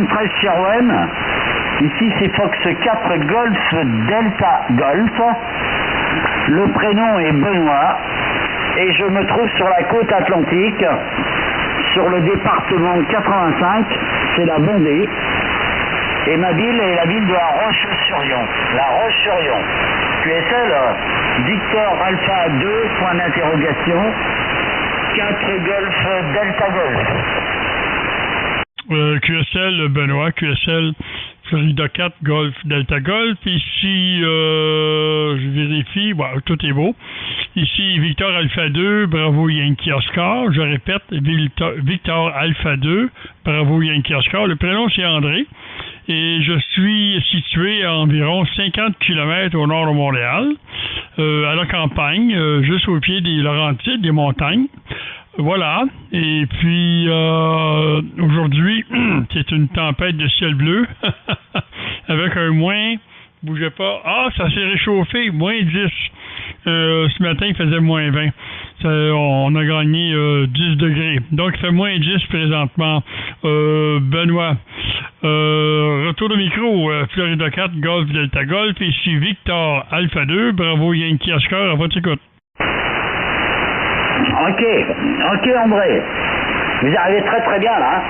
73 Sherwen. Ici c'est Fox 4 Golf Delta Golf. Le prénom est Benoît et je me trouve sur la côte atlantique, sur le département 85, c'est la Vendée. Et ma ville est la ville de La Roche-sur-Yon. La Roche-sur-Yon. QSL, Victor Alpha 2, point d'interrogation, 4 Golf Delta Golf. QSL, Benoît, QSL, Florida 4, Golf, Delta Golf. Ici, je vérifie, bon, tout est beau. Ici, Victor Alpha 2, Bravo Yankee Oscar. Je répète, Victor Alpha 2, Bravo Yankee Oscar. Le prénom, c'est André. Et je suis situé à environ 50 km au nord de Montréal, à la campagne, juste au pied des Laurentides, des montagnes. Voilà. Et puis, aujourd'hui, c'est une tempête de ciel bleu, avec un moins, bougez pas, ça s'est réchauffé, moins 10. Ce matin, il faisait moins 20. On a gagné 10 degrés. Donc, il fait moins 10 présentement. Benoît, retour de micro, Florida 4, Golf, Delta Golf. Ici Victor Alpha 2, Bravo Yankee Oscar, à votre écoute. Ok André. Vous arrivez très très bien là.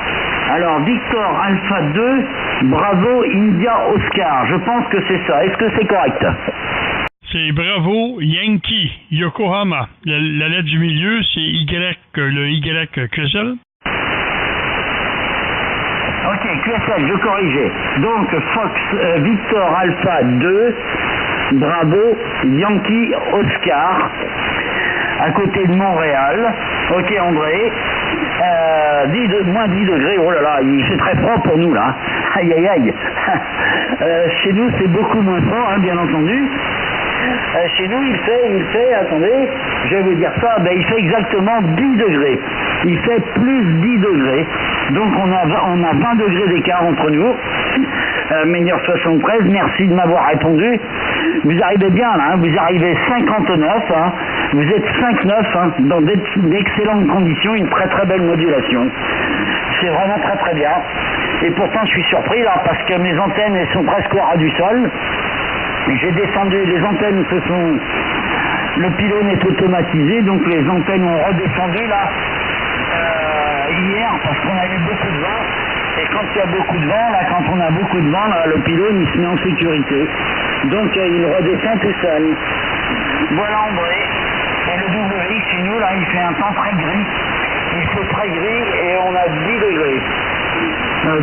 Alors, Victor Alpha 2, Bravo India Oscar. Je pense que c'est ça. Est-ce que c'est correct? C'est Bravo Yankee Yokohama. La lettre du milieu, c'est Y, le Y QSL. Ok, QSL, je corrigeais. Donc, Fox Victor Alpha 2, Bravo Yankee Oscar, à côté de Montréal. Ok, André. Moins 10 degrés, oh là là, il fait très froid pour nous là. Aïe aïe aïe. Chez nous, c'est beaucoup moins froid, bien entendu. Chez nous, il fait, attendez, je vais vous dire ça, il fait exactement 10 degrés. Il fait plus 10 degrés. Donc on a 20 degrés d'écart entre nous. Meilleur 73, merci de m'avoir répondu. Vous arrivez bien là, vous arrivez 59, vous êtes 5-9, dans d'excellentes conditions, une très très belle modulation. C'est vraiment très très bien. Et pourtant je suis surpris là, parce que mes antennes elles sont presque au ras du sol. J'ai descendu, les antennes le pylône est automatisé, donc les antennes ont redescendu là hier parce qu'on a eu beaucoup de vent. Et quand il y a beaucoup de vent, quand on a beaucoup de vent, le pylône il se met en sécurité. Donc il redescend tout seul. Voilà André. Et le WX chez nous là, il fait un temps très gris. Il fait très gris et on a 10 degrés.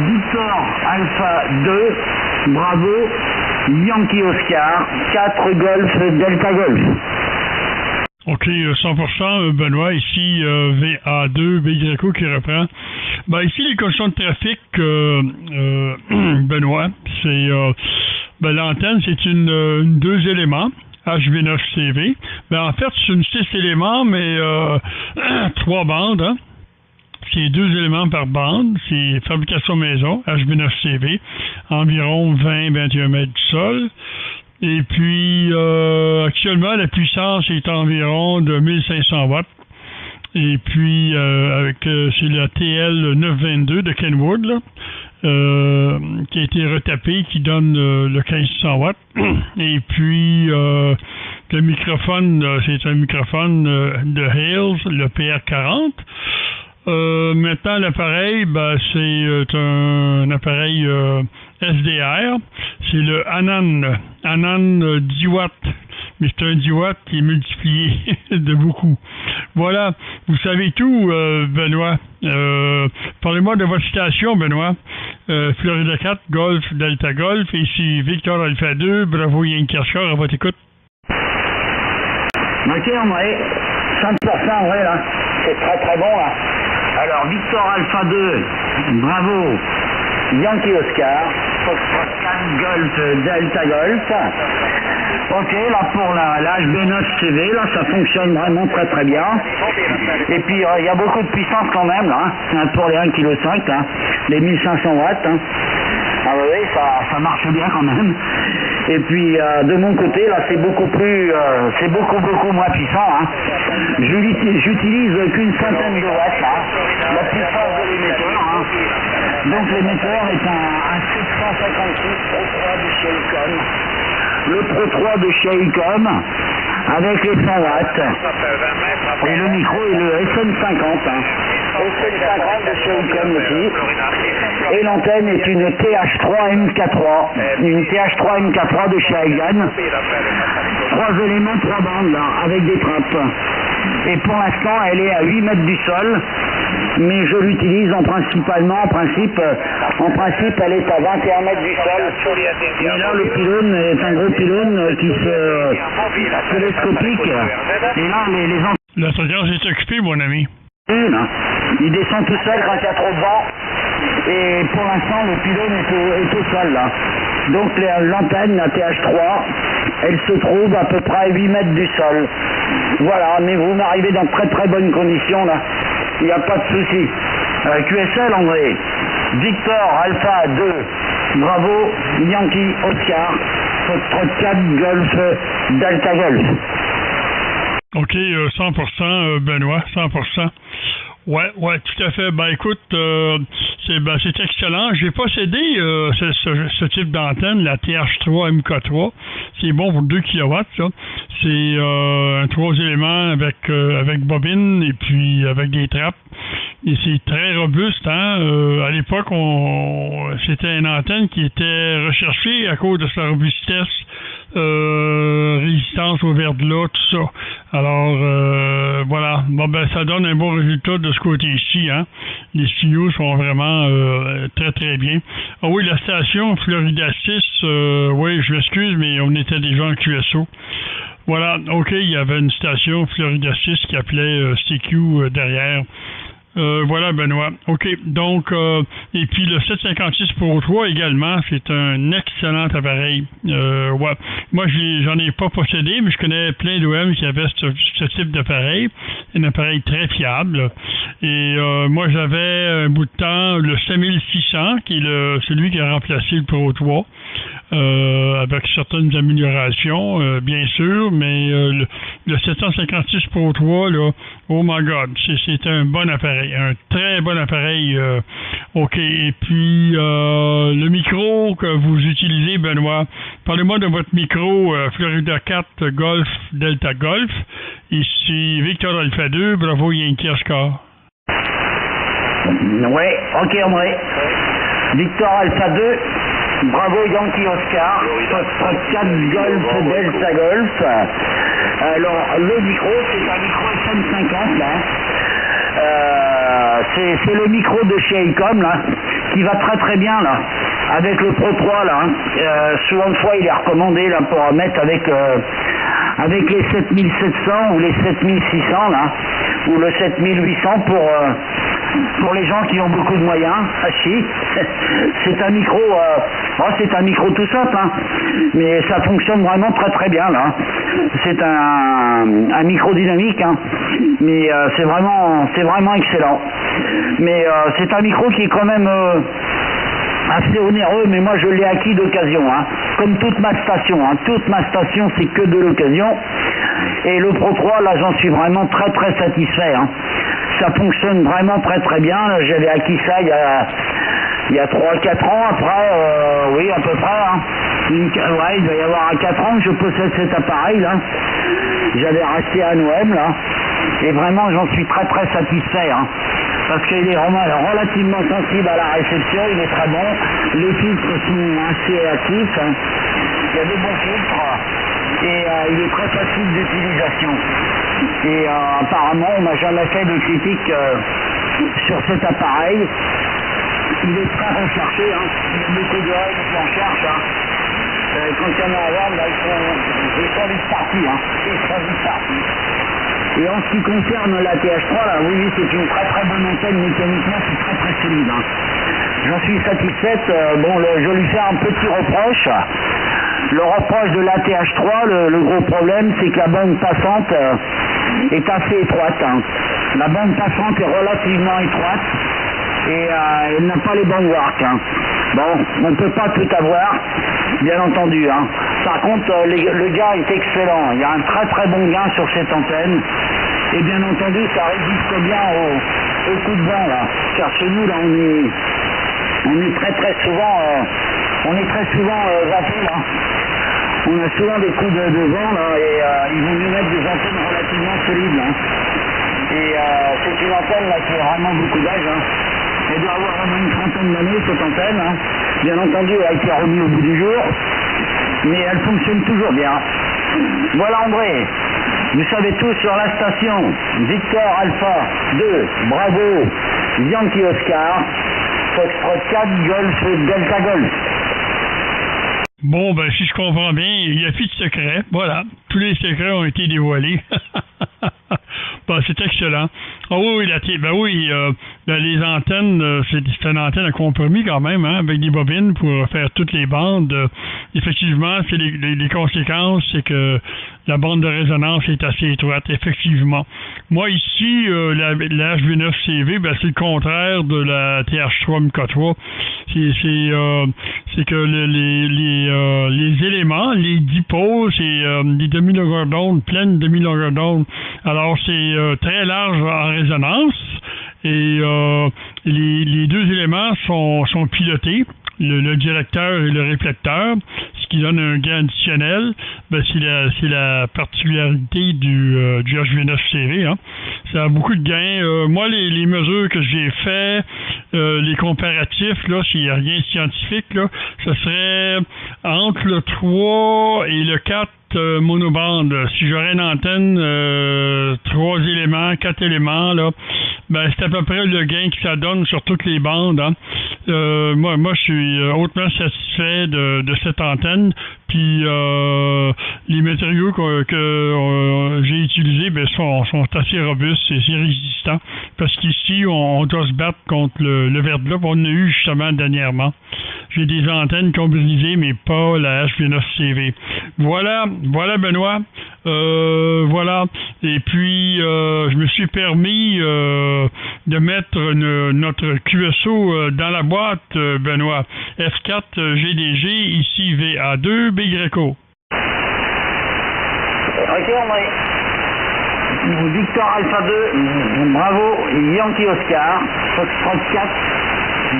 Victor Alpha 2, Bravo Yankee Oscar, 4 Golf Delta Golf. OK, 100%, Benoît, ici VA2, BYO qui reprend. Ici, les conditions de trafic, Benoît, c'est l'antenne, c'est une 2 éléments, HV9CV. En fait, c'est une 6 éléments, mais 3 bandes, C'est 2 éléments par bande, c'est fabrication maison, HV9CV, environ 20-21 mètres du sol. Et puis, actuellement, la puissance est environ de 1500 watts. Et puis, c'est la TL922 de Kenwood, là, qui a été retapé, qui donne le 1500 watts. Et puis, le microphone, c'est un microphone de Hales, le PR40. Maintenant, l'appareil, c'est un appareil SDR. C'est le Anan 10 watts. Mais c'est un 10 watts qui est multiplié de beaucoup. Voilà. Vous savez tout, Benoît. Parlez-moi de votre station, Benoît. Florida 4, Golf, Delta Golf. Ici Victor Alpha 2, Bravo Yankee Oscar, à votre écoute. Ok, André. 100% vrai, là. C'est très très bon, là. Alors, Victor Alpha 2, Bravo Yankee Oscar, Foxtrot 4, Golf, Delta Golf. Ok, là pour la HB9CV, là ça fonctionne vraiment très très bien. Et puis il y a beaucoup de puissance quand même là, pour les 1,5 kg là, les 1500 watts. Ah oui, ça marche bien quand même. Et puis de mon côté là c'est beaucoup moins puissant. J'utilise qu'une centaine de watts là, la puissance de l'émetteur. Donc l'émetteur est un 756 Pro 3 de chez Icom. Le Pro 3 de chez Icom avec les 100 watts. Et le micro est le SM50. SM50 de chez Icom aussi. Et l'antenne est une TH3 MK3. Une TH3 MK3 de chez Aigan. 3 éléments, 3 bandes là, avec des trappes. Et pour l'instant, elle est à 8 mètres du sol. Mais je l'utilise en principe, elle est à 21 mètres du sol. Et là, le pylône est un gros pylône qui se télescopique. Et là, La fréquence est occupée, mon ami. Il descend tout seul quand il y a trop de vent. Et pour l'instant, le pylône est au sol, là. Donc, l'antenne, la TH3, elle se trouve à peu près à 8 mètres du sol. Voilà, mais vous m'arrivez dans très très bonnes conditions, là. Il n'y a pas de souci. QSL, André. Victor, Alpha 2. Bravo, Yankee, Oscar. Foxtrot 4, Golf, Delta Golf. OK, 100%, Benoît, 100%. Ouais, tout à fait. Ben écoute, c'est excellent. J'ai possédé ce type d'antenne, la TH3 MK3. C'est bon pour 2 kW, ça. C'est un 3 éléments avec bobine et puis avec des trappes. Et c'est très robuste, hein. À l'époque, c'était une antenne qui était recherchée à cause de sa robustesse, résistance au verglas, tout ça. Alors, voilà. Bon, ben, ça donne un bon résultat de ce côté-ci, hein. Les signaux sont vraiment très, très bien. Ah oui, la station Florida 6, oui, je m'excuse, mais on était déjà en QSO. Voilà, OK, il y avait une station Florida 6 qui appelait CQ derrière. Voilà, Benoît. OK, donc, et puis le 756 Pro 3 également, c'est un excellent appareil. Ouais. Moi, j'en ai pas possédé, mais je connais plein d'OM qui avaient ce type d'appareil. Un appareil très fiable. Et moi, j'avais un bout de temps le 5600, qui est celui qui a remplacé le Pro 3. Avec certaines améliorations, bien sûr, mais le 756 Pro 3, là, oh my God, c'est un bon appareil, un très bon appareil. OK, et puis le micro que vous utilisez, Benoît, parlez-moi de votre micro Florida 4 Golf Delta Golf, ici Victor Alpha 2, bravo Yankee Oscar. Oui, OK André. Victor Alpha 2. Bravo Yankee Oscar, Foxtrot 4 Golf Delta Golf. Alors le micro, c'est un micro SM50 là. C'est le micro de chez Icom là, qui va très très bien là, avec le Pro 3 là. Souvent de fois il est recommandé là pour mettre avec les 7700 ou les 7600 là, ou le 7800 pour les gens qui ont beaucoup de moyens. C'est un micro, c'est un micro tout simple, hein, mais ça fonctionne vraiment très très bien là. C'est un micro dynamique, hein, mais c'est vraiment excellent. Mais c'est un micro qui est quand même assez onéreux, mais moi je l'ai acquis d'occasion, hein, comme toute ma station. Hein. Toute ma station c'est que de l'occasion. Et le Pro 3 là j'en suis vraiment très très satisfait. Hein. Ça fonctionne vraiment très très bien. J'avais acquis ça il y a 3-4 ans après, oui à peu près. Hein. Ouais, il doit y avoir 4 ans que je possède cet appareil là. J'avais racheté à Noël là. Et vraiment j'en suis très très satisfait. Hein. Parce qu'il est relativement sensible à la réception, il est très bon. Les filtres sont assez actifs. Hein. Il y a des bons filtres. Et il est très facile d'utilisation. Et apparemment, on m'a jamais fait de critique sur cet appareil. Il est très recherché, hein. Il y a beaucoup de règles qui en cherchent. Hein. Quand il y en a à vendre, ils sont vite partis. Hein. Ils sont vite partis. Et en ce qui concerne la TH3, là, oui, c'est une très très bonne antenne mécaniquement, c'est très très solide. Hein. J'en suis satisfaite. Je lui fais un petit reproche. Le reproche de la TH3, le gros problème, c'est que la bande passante est assez étroite. Hein. La bande passante est relativement étroite et elle n'a pas les bons work. Hein. Bon, on ne peut pas tout avoir, bien entendu. Hein. Par contre, le gain est excellent. Il y a un très très bon gain sur cette antenne. Et bien entendu, ça résiste bien au coup de vent. Là. Car chez nous, là, on est très souvent zappé là. On a souvent des coups de vent là, et ils vont nous mettre des antennes relativement solides là. Et c'est une antenne là qui a vraiment beaucoup d'âge. Hein. Elle doit avoir vraiment une trentaine d'années cette antenne. Hein. Bien entendu, elle a été remise au bout du jour, mais elle fonctionne toujours bien. Voilà André, vous savez tout sur la station Victor Alpha 2, Bravo, Yankee Oscar, Foxtrot 4, Golf, Delta Golf. Bon, ben, si je comprends bien, il n'y a plus de secrets. Voilà. Tous les secrets ont été dévoilés. Ben, c'est excellent. Ah oui, les antennes, c'est une antenne à compromis quand même, hein, avec des bobines pour faire toutes les bandes. Effectivement, c'est les conséquences, c'est que la bande de résonance est assez étroite, effectivement. Moi, ici, la HV9CV, ben, c'est le contraire de la TH3 MK3. C'est que les éléments, les dipôts, c'est des demi-longueurs d'onde, pleines demi-longueurs d'onde. Alors, c'est très large en résonance et les deux éléments sont pilotés. Le directeur et le réflecteur, ce qui donne un gain additionnel, ben c'est la particularité du HV9CV. Hein. Ça a beaucoup de gains. Moi, les mesures que j'ai fait, les comparatifs, là, s'il n'y a rien de scientifique, là, ce serait entre le 3 et le 4 monobande. Si j'aurais une antenne 3 éléments, 4 éléments, là, ben c'est à peu près le gain que ça donne sur toutes les bandes. Hein. Moi, je suis hautement satisfait de cette antenne. Puis les matériaux que j'ai utilisés ben, sont assez robustes et assez résistants. Parce qu'ici, on doit se battre contre le verglas. On en a eu justement dernièrement. J'ai des antennes qui ont brisé, mais pas la HV9CV. Voilà Benoît. Voilà. Et puis, je me suis permis de mettre notre QSO dans la boîte, Benoît. F4 GDG, ici VA2 BYO. Ok, André. Victor Alpha 2, Bravo, Yankee Oscar, Foxtrot 4,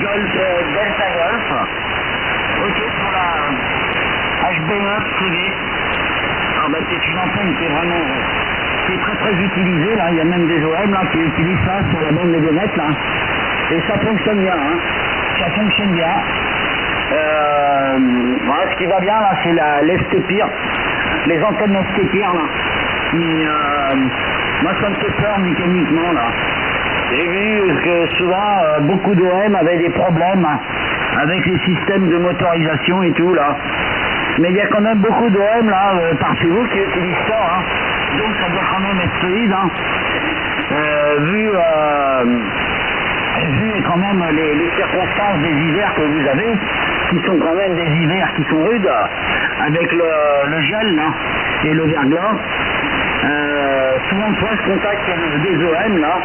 Golf, Delta Golf. Ok, pour la HB9 CV. Ah bah c'est une antenne qui est vraiment très utilisée là. Il y a même des OM là qui utilisent ça sur la bande des mètres là. Et ça fonctionne bien, hein. Ça fonctionne bien. Voilà, ce qui va bien là, c'est l'Estépire, les antennes Estépire là. Mais moi ça me fait peur mécaniquement là. J'ai vu que souvent beaucoup d'OM avaient des problèmes avec les systèmes de motorisation et tout là. Mais il y a quand même beaucoup d'OM là par chez vous qui utilisent ça, hein. Donc ça doit quand même être solide, hein. Vu quand même les circonstances des hivers que vous avez, qui sont quand même des hivers qui sont rudes, avec le gel là, et le verglas. Souvent fois je contacte des OM là,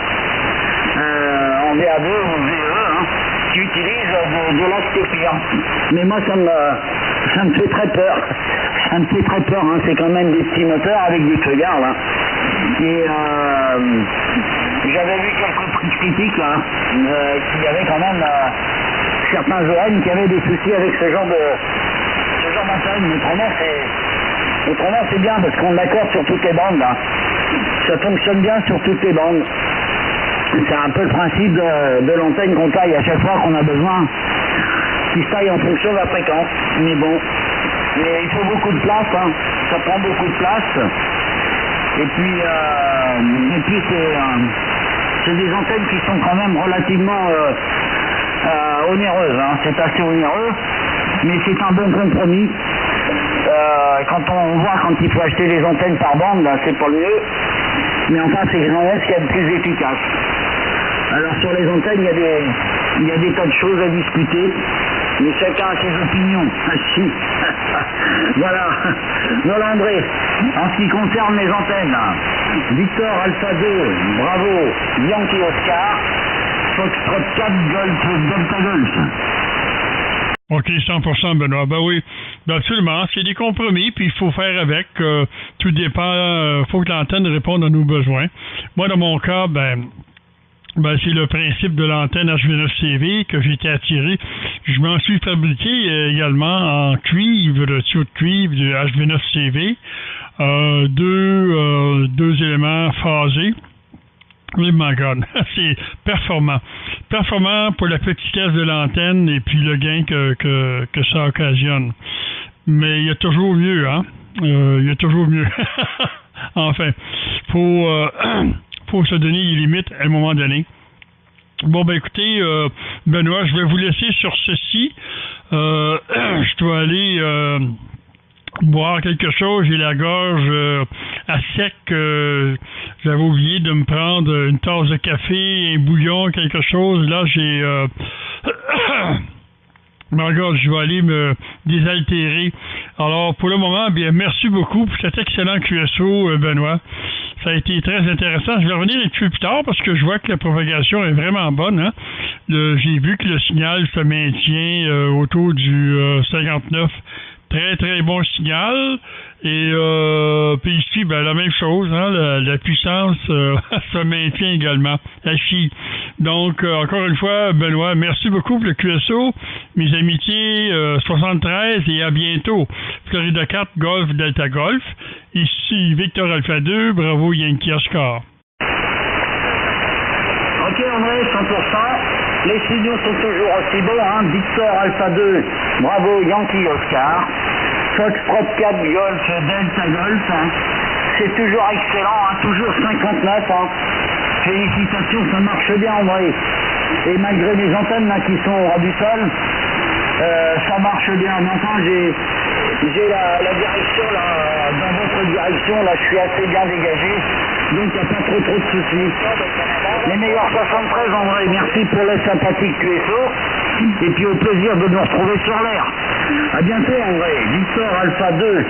en VA2 ou en VE, hein, qui utilisent de l'Estépire. Mais moi ça me fait très peur. Ça me fait très peur, hein. C'est quand même des petits moteurs avec des feuillards là. Et j'avais vu quelques prix critiques là, qu'il y avait quand même certains OM qui avaient des soucis avec ce genre d'antenne. Mais autrement c'est bien parce qu'on l'accorde sur toutes les bandes là. Ça fonctionne bien sur toutes les bandes. C'est un peu le principe de l'antenne qu'on taille à chaque fois qu'on a besoin, qui se taille en fonction de la fréquence. Mais bon, il faut beaucoup de place, hein. Ça prend beaucoup de place. Et puis c'est des antennes qui sont quand même relativement onéreuses, hein. C'est assez onéreux, mais c'est un bon compromis. Quand on voit quand il faut acheter les antennes par bande, ben, c'est pas le mieux. Mais enfin, c'est quand même ce qu'il y a de plus efficace. Alors sur les antennes, il y a des tas de choses à discuter, mais chacun a ses opinions. Voilà André, en ce qui concerne les antennes, Victor Alpha 2, Bravo, Yankee Oscar, Foxtrot 4, Golf, Delta Golf. OK, 100% Benoît. Ben oui, ben absolument. C'est des compromis, puis il faut faire avec. Tout dépend. Il faut que l'antenne réponde à nos besoins. Moi, dans mon cas, ben Ben, c'est le principe de l'antenne HV9CV que j'ai été attiré. Je m'en suis fabriqué également en cuivre, tuyau de cuivre du HV9CV. Deux éléments phasés. Oh my God, c'est performant. Performant pour la petitesse de l'antenne et puis le gain que ça occasionne. Mais il y a toujours mieux, hein? Il y a toujours mieux. Enfin, faut se donner des limites à un moment donné. Bon, ben écoutez, Benoît, je vais vous laisser sur ceci. Je dois aller boire quelque chose. J'ai la gorge à sec. J'avais oublié de me prendre une tasse de café, un bouillon, quelque chose. Là, j'ai... Regarde, je vais aller me désaltérer. Alors, pour le moment, bien, merci beaucoup pour cet excellent QSO, Benoît. Ça a été très intéressant. Je vais revenir un petit peu plus tard parce que je vois que la propagation est vraiment bonne. Hein? J'ai vu que le signal se maintient autour du 59. Très, très bon signal. Et puis ici, ben, la même chose, hein, la puissance se maintient également. Ainsi. Donc, encore une fois, Benoît, merci beaucoup pour le QSO. Mes amitiés 73 et à bientôt. Florida 4, Golf, Delta Golf. Ici, Victor Alpha 2, bravo Yankee Oscar. Ok André, 100%. Les signaux sont toujours aussi bons, hein. Victor Alpha 2, bravo Yankee Oscar. Foxtrot 4, Golf, Delta Golf, hein. C'est toujours excellent, hein. Toujours 59, hein. Félicitations, ça marche bien André. Et malgré les antennes là, qui sont au ras du sol, ça marche bien. Maintenant j'ai la direction là, dans votre direction, là je suis assez bien dégagé, donc il n'y a pas trop de soucis. Les meilleurs 73 André, merci pour le sympathique QSO, et puis au plaisir de nous retrouver sur l'air. A bientôt André, Victor Alpha 2,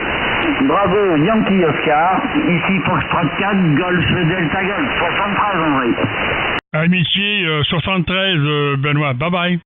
bravo Yankee Oscar, ici Foxtrot 4, Golf Delta Golf, 73 André. Amitié 73 Benoît, bye bye.